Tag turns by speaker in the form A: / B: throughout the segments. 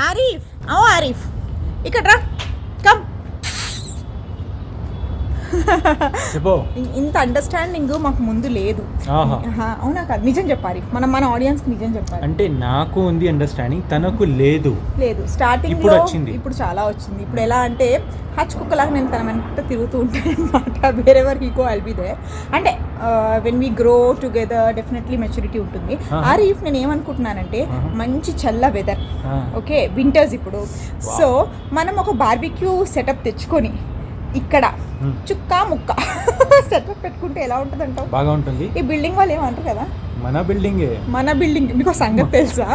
A: ఆరిఫ్ ఆరిఫ్ ఇక్కడ రా కమ్. ఇంత అండర్స్టాండింగ్ మాకు ముందు లేదు. అవునా కాదు, నిజం చెప్పాలి, మనం మన ఆడియన్స్ కి నిజం చెప్పాలి.
B: అంటే నాకు ఉంది అండర్స్టాండింగ్, తనకు లేదు.
A: స్టార్టింగ్
B: ఇప్పుడు వచ్చింది,
A: ఇప్పుడు చాలా వచ్చింది. ఇప్పుడు ఎలా అంటే హచ్ కుక్కలాగా నేను తన వెంట తిరుగుతూ ఉంటాను అనమాట. Wherever he go I'll be there. అంటే when we grow together definitely maturity ఉంటుంది. ఆరిఫ్ నేను ఏమనుకుంటున్నానంటే మంచి చల్ల వెదర్, ఓకే వింటర్స్ ఇప్పుడు. సో మనం ఒక బార్బిక్యూ సెటప్ తెచ్చుకొని ఇక్కడ చుక్కా ముక్క సెటప్ పెట్టుకుంటే ఎలా ఉంటుంది అంటావు?
B: బాగా ఉంటుంది.
A: ఈ బిల్డింగ్ వాళ్ళు ఏమంటారు కదా,
B: మన బిల్డింగ్. మీకు
A: సంగతి తెలుసా?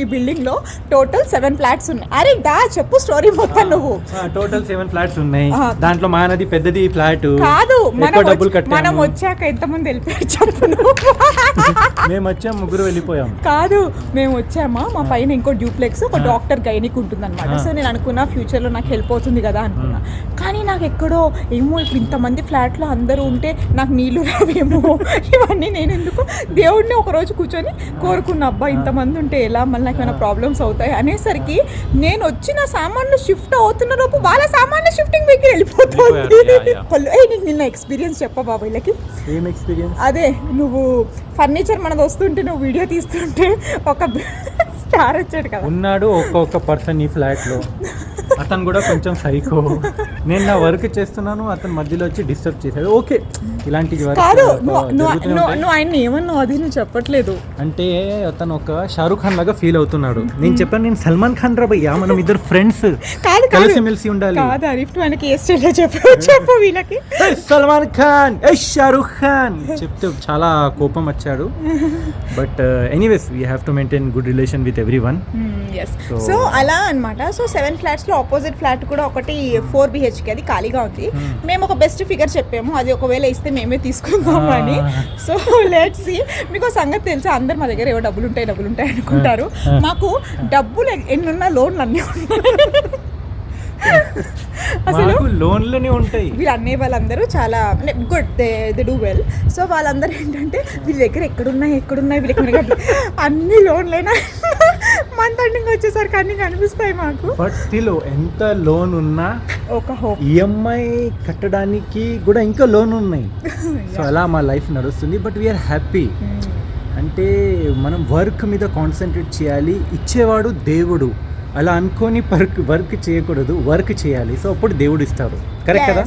A: ఈ బిల్డింగ్ లో టోటల్ 7 ఫ్లాట్స్ ఉన్నాయి. అరే దా చెప్పు స్టోరీ మొత్తం నువ్వు.
B: టోటల్ 7 ఫ్లాట్స్ ఉన్నాయి. దాంట్లో మానది పెద్దది ఫ్లాట్
A: కాదు. మనం వచ్చాక ఎంతమంది వెళ్ళిపోయారు చెప్పు.
B: మేము వచ్చాం, ముగ్గురు వెళ్ళిపోయాం.
A: కాదు, మేము వచ్చామా, మా పైన ఇంకో డ్యూప్లెక్స్ ఒక డాక్టర్ గైనిక్ ఉంటుంది అనమాట. సో నేను అనుకున్నా ఫ్యూచర్ లో నాకు హెల్ప్ అవుతుంది కదా అనుకున్నా. కానీ నాకు ఎక్కడో ఏమో ఇప్పుడు ఇంతమంది ఫ్లాట్ లో అందరూ ఉంటే నాకు నీళ్లు రావేమో, ఇవన్నీ నేను ఎందుకు దేవుడిని ఒకరోజు కూర్చొని కోరుకున్న, అబ్బా ఇంతమంది ఉంటే ఎలా, మళ్ళీ నాకు ఏమైనా ప్రాబ్లమ్స్ అవుతాయి అనేసరికి నేను వచ్చిన సామాన్లు షిఫ్ట్ అవుతున్న లోపు వాళ్ళ సామాన్లు షిఫ్టింగ్ మీకు వెళ్ళిపోతుంది. నీకు నిన్న ఎక్స్పీరియన్స్ చెప్పా బాబు వీళ్ళకి.
B: ఏం ఎక్స్పీరియన్స్?
A: అదే నువ్వు ఫర్నిచర్ మనది వస్తుంటే నువ్వు వీడియో తీస్తుంటే ఒక స్టార్ వచ్చాడు కదా,
B: ఉన్నాడు ఒక్కొక్క పర్సన్ ఈ ఫ్లాట్ లో. అతను కూడా కొంచెం సైకో. నేను నా వర్క్ చేస్తున్నాను, అతను మధ్యలో వచ్చి డిస్టర్బ్ చేశాడు. ఓకే, ఇలాంటివి
A: కాదు. నువ్వు ఆయన ఏమన్నావు అది నువ్వు చెప్పట్లేదు.
B: అంటే అతను ఒక షారూక్ ఖాన్ లాగా ఫీల్ అవుతున్నాడు. నేను చెప్పాను, నేను సల్మాన్ ఖాన్ రా భయ్యా, మనం ఇద్దరు ఫ్రెండ్స్, కలిసిమెలిసి ఉండాలి.
A: కాదు అరిఫ్, నువ్వు ఆయనకి ఏ స్టైల్లో చెప్పు వీళ్ళకి.
B: సల్మాన్ ఖాన్, షారూక్ ఖాన్ చెప్తే చాలా కోపం వచ్చాడు. But anyways we have to maintain good relation with every one.
A: So అలా అనమాట. సో 7 ఫ్లాట్స్ లో ఆపోజిట్ ఫ్లాట్ కూడా ఒకటి 4 BHK అది ఖాళీగా ఉంది. మేము ఒక బెస్ట్ ఫిగర్ చెప్పాము, అది ఒకవేళ ఇస్తే మేమే తీసుకుందాము అని. So let's see. మీకు సంగతి తెలుసా, అందరు మా దగ్గర ఏవో డబ్బులు ఉంటాయి అనుకుంటారు. మాకు డబ్బులు ఎన్నున్నా లోన్లు అన్నీ ఉన్నాయి.
B: అసలు లోన్లనే ఉంటాయి.
A: వీళ్ళు అన్నయ్య వాళ్ళందరూ చాలా good, they do well. So వాళ్ళందరూ ఏంటంటే వీళ్ళ దగ్గర ఎక్కడున్నాయి వీళ్ళకి అన్ని లోన్లైనా మంత్ ఎండింగ్ వచ్చేసరికి అన్ని కనిపిస్తాయి మాకు.
B: బట్ స్టిల్ ఎంత లోన్ ఉన్నా
A: ఒక హోప్,
B: ఈఎంఐ కట్టడానికి కూడా ఇంకా లోన్ ఉన్నాయి. సో అలా మా లైఫ్ నడుస్తుంది. But we are happy. అంటే మనం వర్క్ మీద కాన్సన్ట్రేట్ చేయాలి. ఇచ్చేవాడు దేవుడు, అలా అనుకొని వర్క్ చేయకూడదు, వర్క్ చేయాలి. సో అప్పుడు దేవుడు ఇస్తారు. కరెక్ట్ కదా?